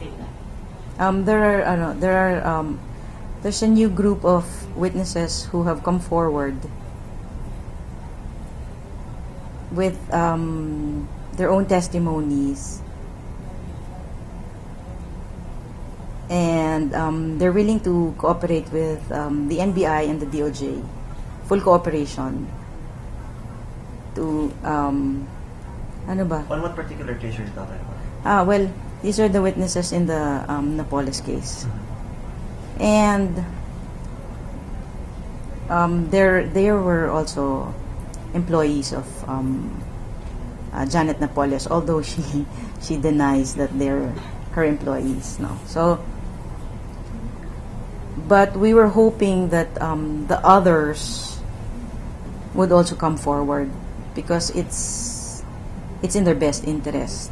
still left? There's a new group of witnesses who have come forward with their own testimonies, and they're willing to cooperate with the NBI and the DOJ, full cooperation to ano ba? On what particular case are you talking about? Well, these are the witnesses in the Napoles case. And there were also employees of Janet Napoles, although she denies that they're her employees. No, so but we were hoping that the others would also come forward because it's in their best interest.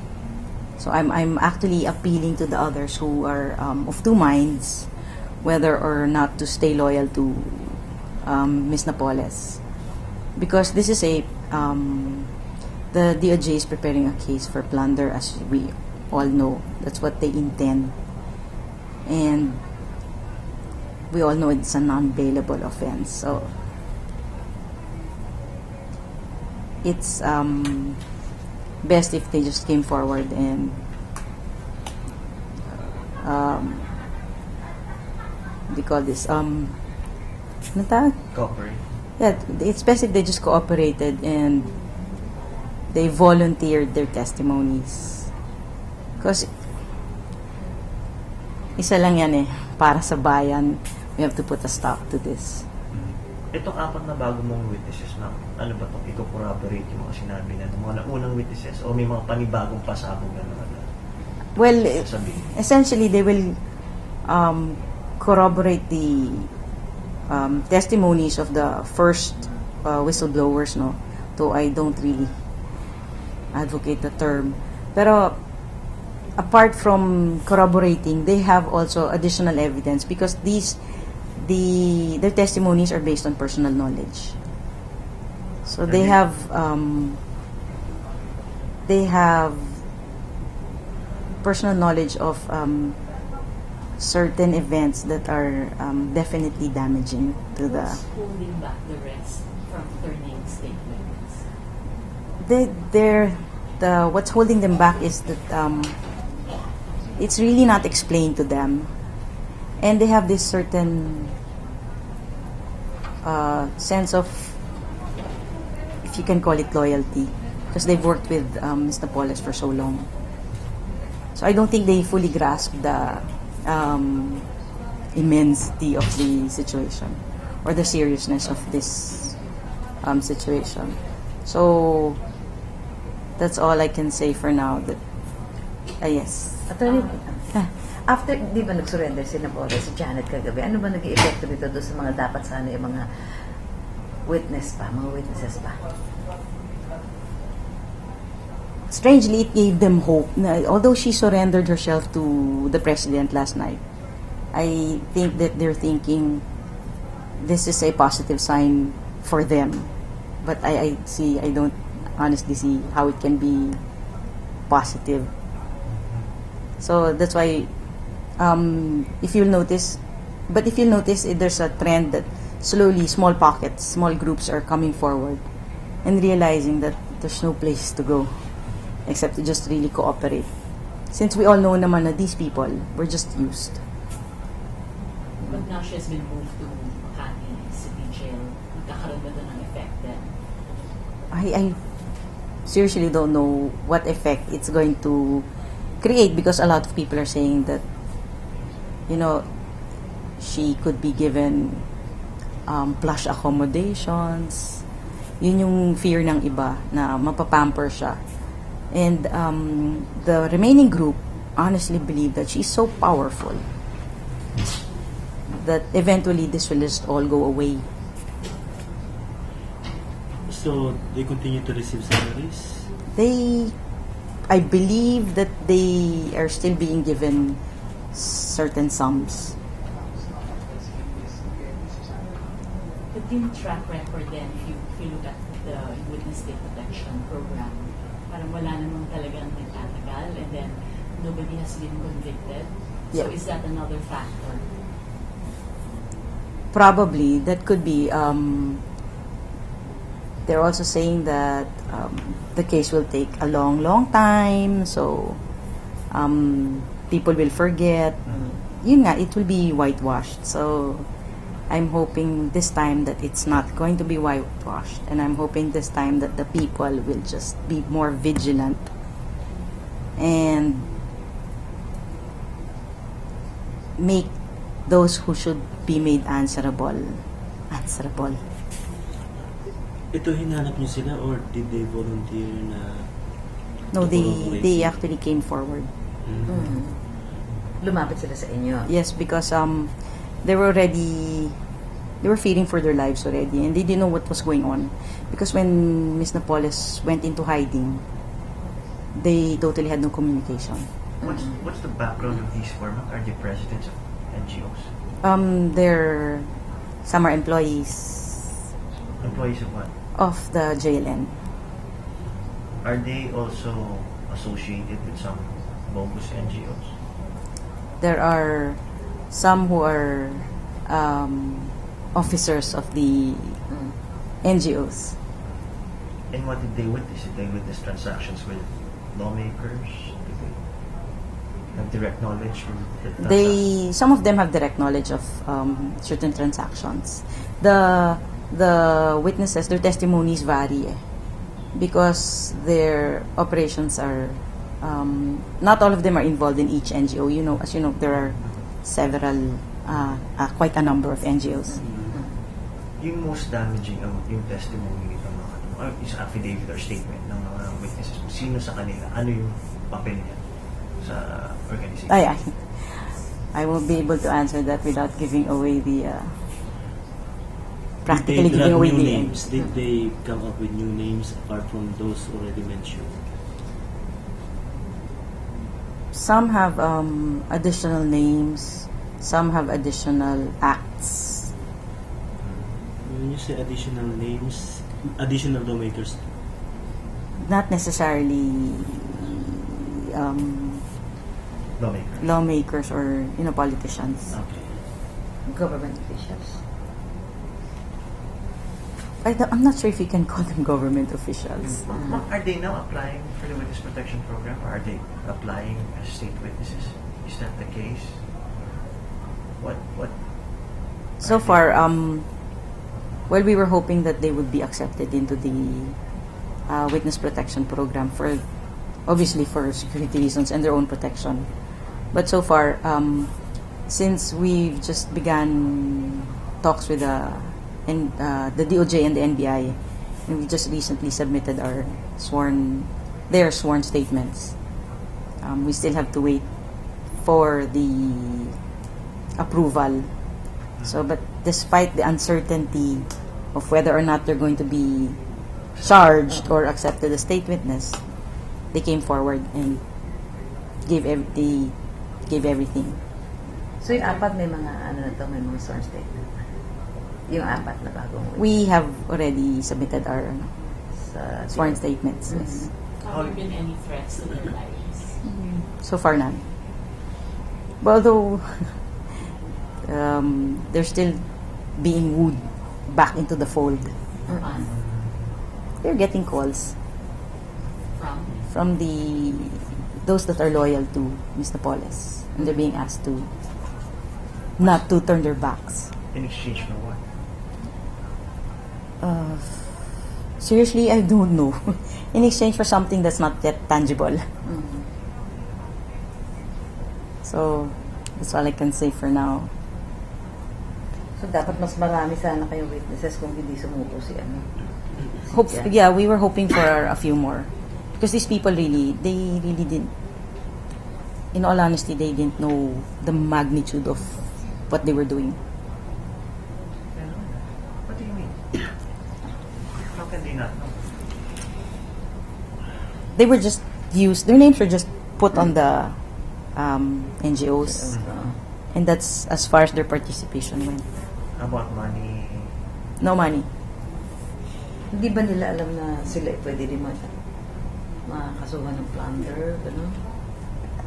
So I'm actually appealing to the others who are of two minds, whether or not to stay loyal to Ms. Napoles, because this is the DOJ is preparing a case for plunder, as we all know. That's what they intend, and we all know it's a non-bailable offense. So it's best if they just came forward and they call this Cooperate. yeah, it's best if they just cooperated and they volunteered their testimonies, because isa lang yan para sa bayan. We have to put a stop to this. Itong apat na bago mong witnesses, ma'am, ano ba itong i-corroborate yung mga sinabi na mga unang witnesses o may mga panibagong pasabog na naman? Well, essentially they will corroborate the testimonies of the first whistleblowers, no? Though I don't really advocate the term. Pero apart from corroborating, they have also additional evidence because their testimonies are based on personal knowledge. So they have personal knowledge of certain events that are definitely damaging to the. What's holding back the rest from turning statements? What's holding them back is that it's really not explained to them, and they have this certain sense of, if you can call it, loyalty, because they've worked with Ms. Napoles for so long. So I don't think they fully grasp the immensity of the situation or the seriousness of this situation. So that's all I can say for now. That yes. Attorney, after, di ba nag-surrender si Napoles, si Janet kagabi, ano ba nag-i-epekto dito doon sa mga dapat sana yung mga witnesses pa? Strangely, it gave them hope. Although she surrendered herself to the president last night, I think that they're thinking this is a positive sign for them. But I don't honestly see how it can be positive. So that's why, if you'll notice, there's a trend that slowly small pockets, small groups are coming forward and realizing that there's no place to go except to just really cooperate. Since we all know naman na these people were just used. But now she has been moved to Makati City Jail. Magkakaroon ba doon ng effect then? I seriously don't know what effect it's going to create, because a lot of people are saying that, she could be given plush accommodations. Yun yung fear ng iba, na mapapamper siya. And the remaining group honestly believe that she's so powerful that eventually this will just all go away. So they continue to receive salaries? I believe that they are still being given certain sums. But yung track record then, if you look at the witness state protection program, parang wala namang talagang nagtatagal, and then nobody has been convicted. Yeah. So is that another factor? Probably that could be. They're also saying that the case will take a long time, so people will forget. Yun nga, it will be whitewashed. So I'm hoping this time that it's not going to be whitewashed, and I'm hoping this time that the people will just be more vigilant and make those who should be made answerable. Ito, hinanap niyo sila or did they volunteer na? No, to they corroborate? actually came forward. Mhm. Lumapit sila sa inyo. Yes, because they were fearing for their lives already, and they didn't know what was going on. Because when Miss Napoles went into hiding, they totally had no communication. What's the background of these four? Are they presidents of NGOs? Some are employees Employees of what? of the JLN. Are they also associated with some bogus NGOs? There are some who are officers of the NGOs. And what did they witness? Did they witness transactions with lawmakers? Did they have direct knowledge of the transactions? Some of them have direct knowledge of certain transactions. The witnesses, their testimonies vary because their operations are not all of them are involved in each NGO. As you know, there are several, quite a number of NGOs. Yung most damaging yung testimony nito mga is affidavit or statement ng mga witnesses. Sino sa kanila? Ano yung papel niya sa organization? I won't be able to answer that without giving away the Did they practically giving grab away new the names? Did they come up with new names apart from those already mentioned? Some have additional names, some have additional acts. When you say additional names, additional lawmakers, Not necessarily Lawmakers. lawmakers or politicians. okay. Government officials. I'm not sure if you can call them government officials. Are they now applying for the witness protection program, or are they applying as state witnesses? Is that the case? What? So are far, they- well, we were hoping that they would be accepted into the witness protection program obviously for security reasons and their own protection. But so far, since we've just begun talks with the DOJ and the NBI, and we just recently submitted their sworn statements. We still have to wait for the approval. So, but despite the uncertainty of whether or not they're going to be charged or accepted as state witness, they came forward and gave everything. So yung apat may mga may mga sworn statement. Yung apat na bagong We have already submitted our sa sworn statements. Yes. Have there been any threats to their lives? So far, none. But although they're still being wooed back into the fold, From? they're getting calls From? from those that are loyal to Ms. Napoles, and they're being asked to not to turn their backs. in exchange for what? Seriously, I don't know. In exchange for something that's not yet tangible. So, that's all I can say for now. So dapat mas marami sana kayong witnesses kung hindi sumuko si ano. Yeah, we were hoping for a few more. Because these people they really didn't, in all honesty, they didn't know the magnitude of what they were doing. What do you mean? How can they not know? They were just their names were just put on the NGOs. And that's as far as their participation went. About money? No money. Hindi ba nila alam na sila pwede rin makakasuhan ng plunder, gano'n?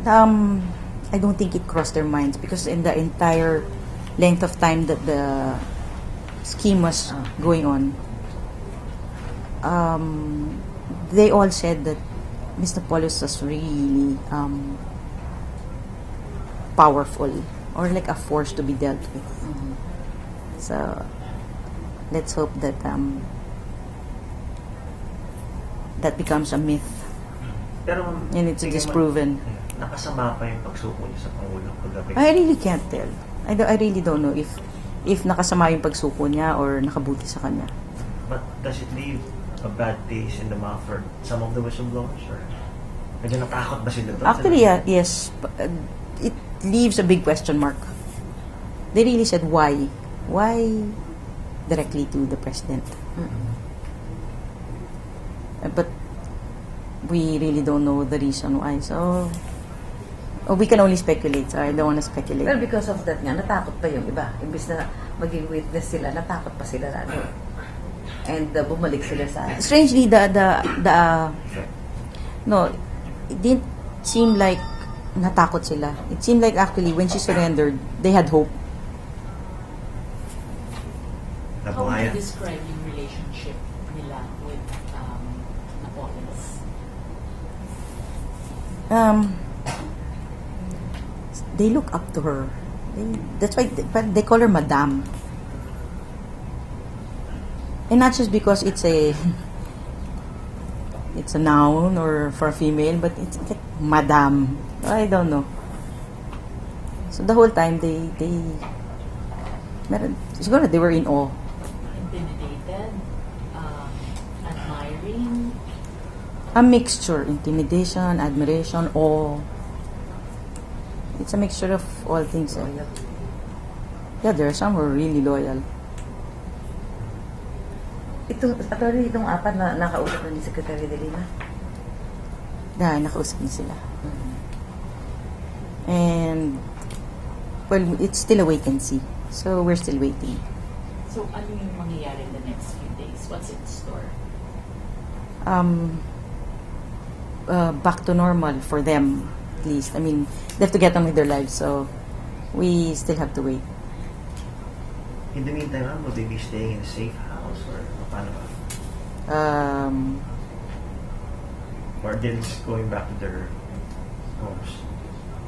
I don't think it crossed their minds because in the entire length of time that the scheme was going on, they all said that Mr. Paulus was really powerful or like a force to be dealt with. So let's hope that that becomes a myth Pero, and it's tingin mo, disproven. nakasama pa yung pagsuko niya sa Pangulo kagabi. I really can't tell. I really don't know if nakasama yung pagsuko niya or nakabuti sa kanya. But does it leave a bad taste in the mouth for some of the whistleblowers? Or medyo natakot ba sila doon? Actually, yes. It leaves a big question mark. They really said, why? Why directly to the president? But we really don't know the reason why. So, we can only speculate. So I don't want to speculate. Well, because of that nga, natakot pa yung iba. Imbis na maging witness sila, natakot pa sila lalo. And bumalik sila sa... Strangely, no, it didn't seem like natakot sila. It seemed like actually when she surrendered, they had hope. How would you Nabuhayan. describe yung relationship nila with Napoles? They look up to her. That's why they call her Madame. And not just because it's a noun or for a female, but it's like Madame. I don't know. So the whole time siguro they were in awe. Intimidated? Admiring? A mixture, intimidation, admiration, awe. It's a mixture of all things. Yeah, there are some who are really loyal. Itong apat na nakausap na ni Secretary de Lima. Yeah, nakausap niya sila. And, well, it's still a wait and see. So, we're still waiting. So, ano yung mangyayari in the next few days? What's in store? Back to normal for them, at least. I mean, they have to get on with their lives, so we still have to wait. In the meantime, will they be staying in a safe house or paano ba? Or they're just going back to their homes?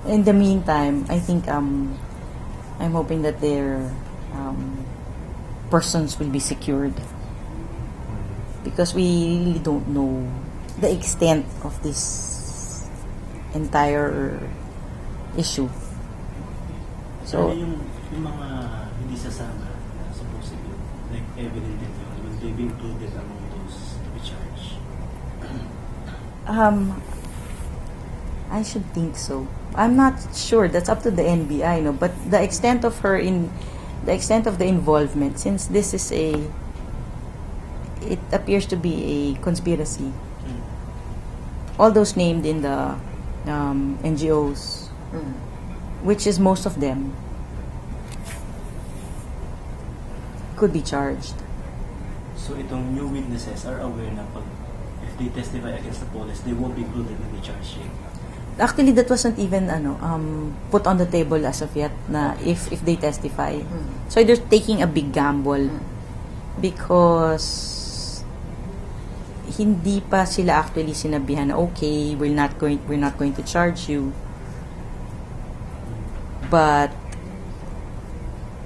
In the meantime, I think I'm hoping that their persons will be secured because we really don't know the extent of this entire issue. So, So, yung mga hindi sasama supposedly, like evident testimony, will they be included among those to be charged? I should think so. I'm not sure. That's up to the NBI, no. But the extent of the involvement, since this is it appears to be a conspiracy. All those named in the NGOs, which is most of them, could be charged. So itong new witnesses are aware na if they testify against the police, they won't be included in the charge sheet. Actually, that wasn't even put on the table as of yet na if they testify. So they're taking a big gamble because hindi pa sila actually sinabihan na okay, we're not going to charge you. But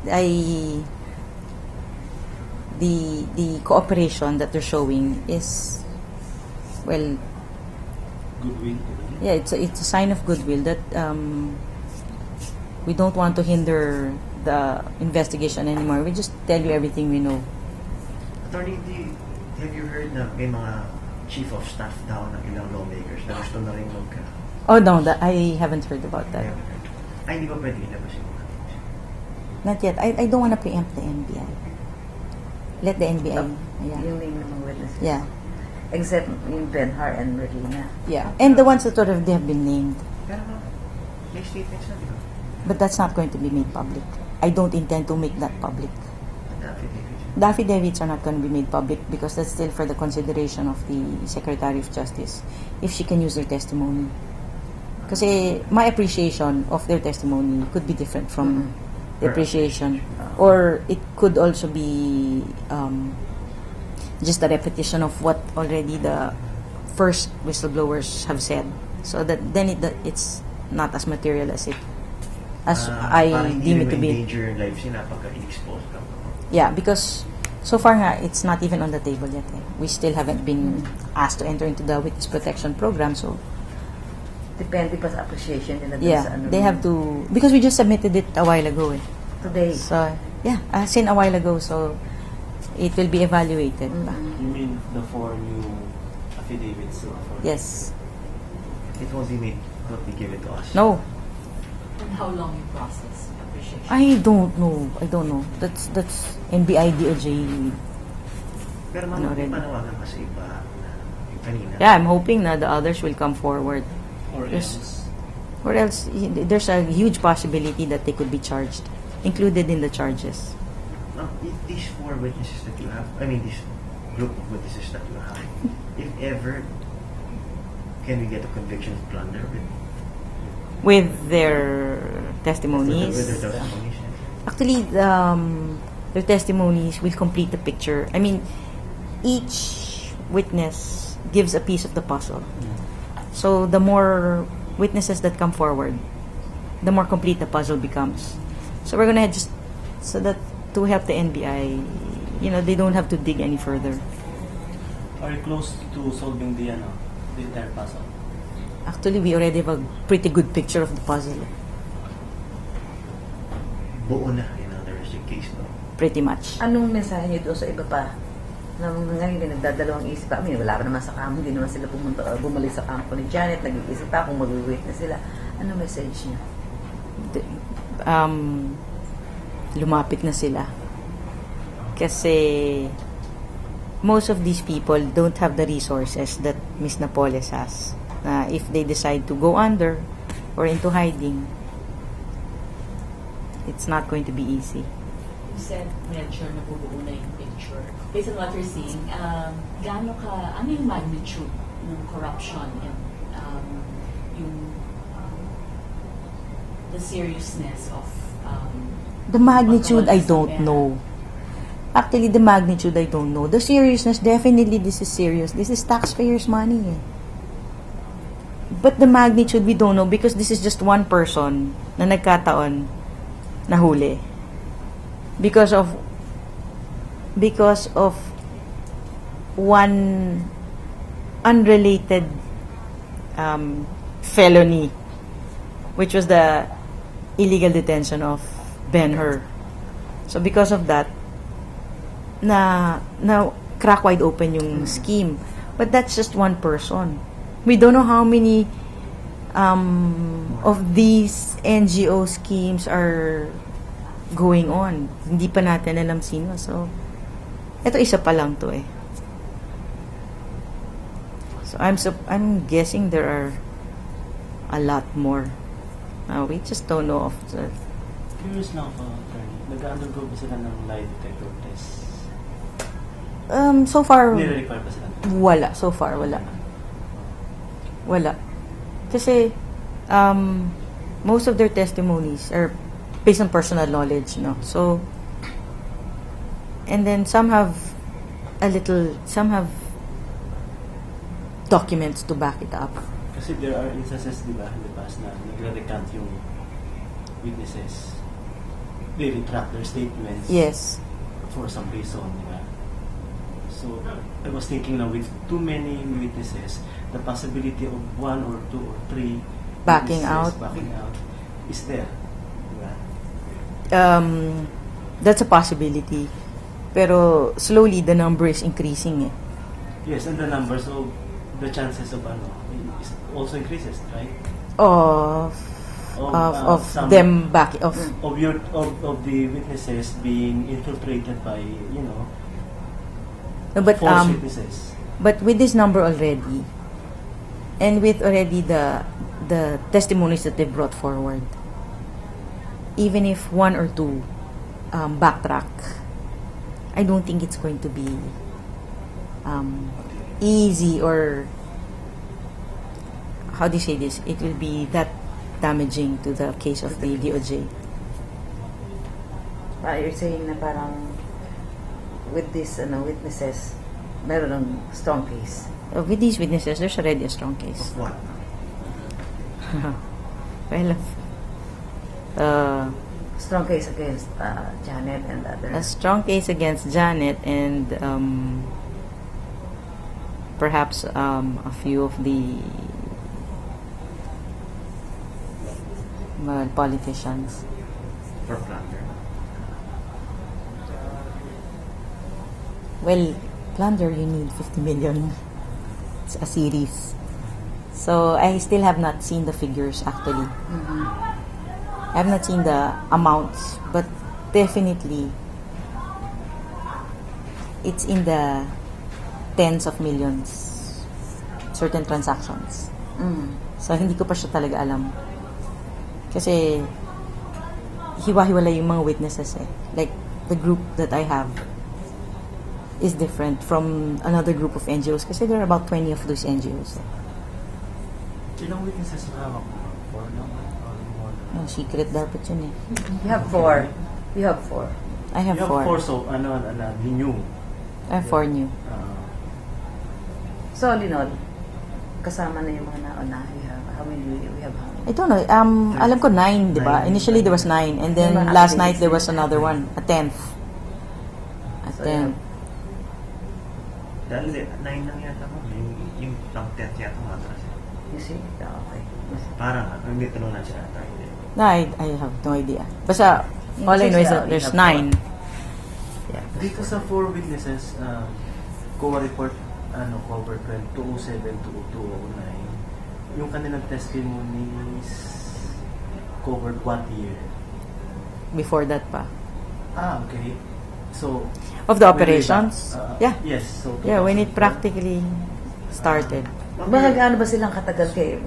the cooperation that they're showing is, well, Goodwill. yeah, it's a sign of goodwill that we don't want to hinder the investigation anymore. We just tell you everything we know. Attorney, have you heard na may mga chief of staff daw ng ilang lawmakers na gusto na rin Oh no, I haven't heard about that. Ay, hindi ba pwede ilabas yung mga? Not yet. I don't want to preempt the NBI. Let the NBI. Yeah. Yung name ng mga witnesses. Yeah. Except yung Benhar and Regina. Yeah. And the ones that they have been named. Pero may statements na, di ba? But that's not going to be made public. I don't intend to make that public. The affidavits. The affidavits are not going to be made public because that's still for the consideration of the Secretary of Justice if she can use their testimony. Kasi my appreciation of their testimony could be different from the Her appreciation. Or it could also be just a repetition of what already the first whistleblowers have said. So that then it's not as material as I parang deem it hindi to be. endanger your life sila pagka i-expose ka. Yeah, because so far nga, it's not even on the table yet. Eh. We still haven't been asked to enter into the witness protection program. So, Depende pa sa appreciation nila dun yeah, sa ano. they have to, because we just submitted it a while ago. Eh. Today. So, yeah, seen a while ago. So, it will be evaluated. You mean the 4 new affidavits? Yes. It won't be made, won't be given to us. No. And how long you process appreciation? I don't know. That's NBI, DOJ. Pero ma'am, Ano may rin? panawagan pa sa iba na yung kanina. Yeah, I'm hoping na the others will come forward. Or Yes. else? Or else, there's a huge possibility that they could be charged, included in the charges. These 4 witnesses that you have, I mean, this group of witnesses that you have, if ever, can we get a conviction of plunder With their testimonies. with their testimonies? Actually, their testimonies will complete the picture. I mean, each witness gives a piece of the puzzle. So the more witnesses that come forward, the more complete the puzzle becomes. So we're gonna just, so that to help the NBI, they don't have to dig any further. Are you close to solving the entire puzzle? Actually, we already have a pretty good picture of the puzzle. Buo na, there is a case, no? Pretty much. Anong mensahe niyo doon sa iba pa? Na ngayon, nagdadalawang isip pa. I mean, wala pa naman sa kampo. Hindi naman sila bumalik sa kampo ni Janet. Nag-iisip pa kung mag-witness sila. Anong message niya? Lumapit na sila. Kasi most of these people don't have the resources that Miss Napoles has. If they decide to go under or into hiding, it's not going to be easy. You said medyo nabubuo na yung picture. Based on what you're seeing, ano yung magnitude ng corruption and the seriousness of The magnitude, I pagkawala sa don't pera? know. Actually, the magnitude, I don't know. The seriousness, definitely this is serious. This is taxpayers' money. Eh. But the magnitude, we don't know because this is just one person na nagkataon na huli. Because of one unrelated felony, which was the illegal detention of Ben-Hur. So because of that, na crack wide open yung scheme. But that's just one person. We don't know how many of these NGO schemes are going on. Hindi pa natin alam sino. So, ito isa pa lang to eh. So, I'm guessing there are a lot more. We just don't know of the... Curious lang ako, attorney. Nag-undergo ba sila ng lie detector test? So far, Nire-require ba sila? wala. So far, wala. Wala. Kasi, most of their testimonies are based on personal knowledge, no? So, and then some have documents to back it up. Kasi there are instances, di ba, in the past na nagre-recant yung witnesses. They retract their statements. Yes. For some reason, di ba? So, I was thinking now with too many witnesses, the possibility of 1 or 2 or 3 Backing witnesses out. backing out is there. Di ba? That's a possibility. Pero slowly the number is increasing eh. Yes, and the numbers of the chances of is also increases, right? Of Some- them back of of the witnesses being infiltrated by no, but false witnesses. but with this number already and with already the testimonies that they brought forward, even if 1 or 2 backtrack, I don't think it's going to be easy or how do you say this? It will be that damaging to the case of the DOJ. You're saying na parang with these witnesses, meron ng strong case. With these witnesses, there's already a strong case. Of what? Well, Strong case against Janet and others. a strong case against Janet and perhaps a few of the politicians. For plunder. Well, plunder, you need 50 million. It's a series. So, I still have not seen the figures actually. I have not seen the amounts, but definitely it's in the tens of millions, certain transactions. So, hindi ko pa siya talaga alam. Kasi, hiwa-hiwala yung mga witnesses eh. Like, the group that I have is different from another group of NGOs kasi there are about 20 of those NGOs. Ilang witnesses na hawak mo? 4 naman? Or more? Secret dapat yun eh. You have 4. You have 4. I have You have 4. 4, so new. I have 4 new. So, all in all, kasama na yung mga nauna. How many we have? How many? I don't know. Alam ko 9, di ba? 9. Initially there was 9 and then May mga last activities night there din. was another one, a 10th. A So, 10th. Dahil 9 lang yata mo. Yung pang 10th yata mo atras. You see? Okay. Parang, hindi tanong na siya ata. No, I have no idea. Basta, all I know is that there's 9. Yeah. Dito sa 4 witnesses, COA report, cover 207 to 209, yung kanilang testimonies covered what year? Before that pa. Okay. So, Of the way back. operations? Yeah. Yes. So, Yeah, when it 2004. practically started. Mga gaano ba silang katagal kay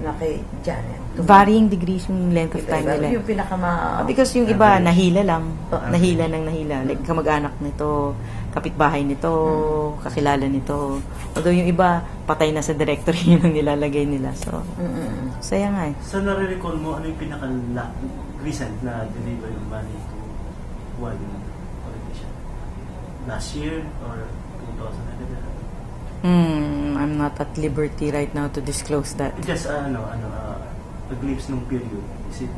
Janet? Varying degrees yung length of time nila. Yung pinakama... Because yung iba, nahila lang. Ah. Nahila ng nahila. Like, kamag-anak nito, kapitbahay nito, kakilala nito. Although yung iba, patay na sa directory yun ang nilalagay nila. So, saya nga eh. Sa nare-recall mo, ano yung recent na deliver yung money to one politician? Last year or 2011? I'm not at liberty right now to disclose that. Just, a glimpse nung period. Is it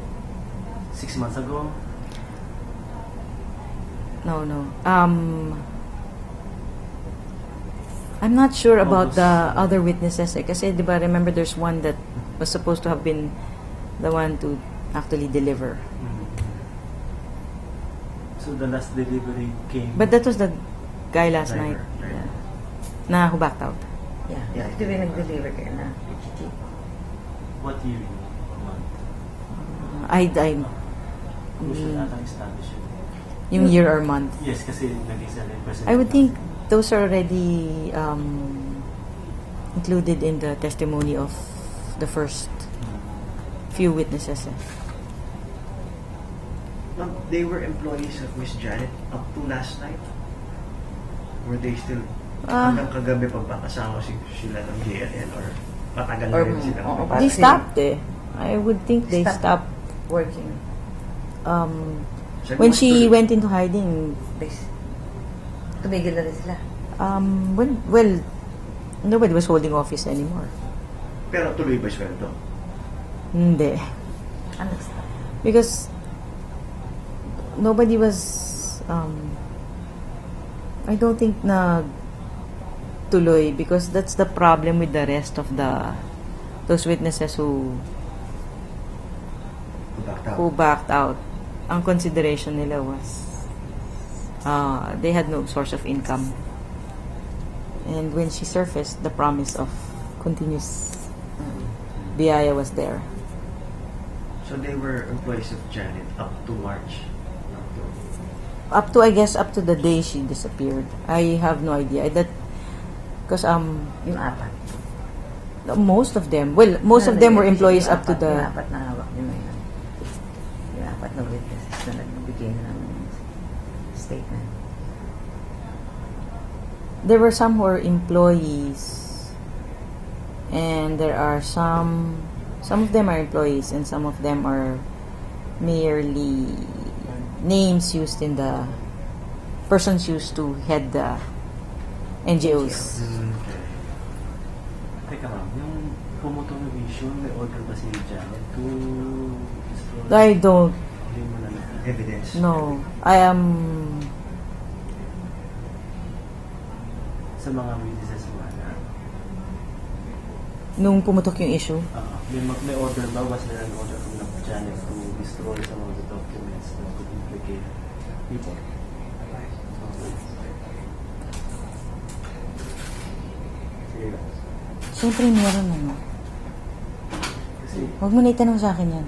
6 months ago? No. I'm not sure about the other witnesses eh. Kasi, di ba, remember there's one that was supposed to have been the one to actually deliver. So the last delivery came... But that was the guy last Driver. night. Yeah. Na who backed out. Yeah. Ito yung nag-deliver kayo na. What year? Month? We should establish it. Yung year or month. Yes, kasi nag-isa rin president. I would think those are already included in the testimony of the first few witnesses. They were employees of Miss Janet up to last night? Were they still hanggang kagabi pagpapasama sila ng JLN or matagal na Or, rin sila? oo, They stopped eh. I would think they Stop. stopped Working. Sabi when mo, she tuloy- went into hiding. Tumigil na rin sila. Well, nobody was holding office anymore. Pero tuloy ba sweldo? Hindi. Ano stop? Because nobody was I don't think na tuloy because that's the problem with the rest of those witnesses who backed out. Ang consideration nila was they had no source of income. And when she surfaced, the promise of continuous biyaya was there. So they were employees of Janet up to March? Up to, I guess, up to the day she disappeared. I have no idea. Because Yung apat. most of them were employees up to Yung the apat na hawak nyo ngayon. Yung apat na witnesses na nagbigay ng statement. there were some who were employees and there are some Some of them are employees and some of them are merely names used in the persons used to head the NGOs. Okay. Teka ma'am, yung pumutong ng issue, may order ba si Janet to destroy? I don't Hindi mo na nakita. Evidence. know. I am Sa mga witnesses mo na, nung pumutok yung issue. may order ba? Was there an order from the Janet to destroy some of the documents that could implicate people? Sige lang. Siyempre meron ano. Kasi, Huwag mo na itanong sa akin yan.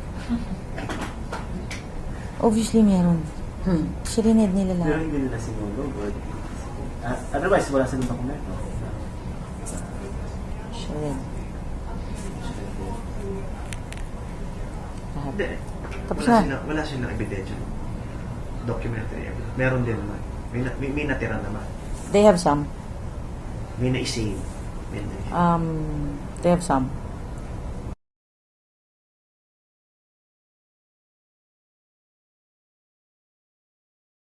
Obviously meron. Sirined nila pero lahat. hindi nila sinulog or otherwise, wala silang dokumento. Sirined. Lahat. Hindi. Tapos Wala na. wala silang ebidensya. Documentary evidence. Meron din naman. May natira naman. They have some. May na-save. May na- They have some.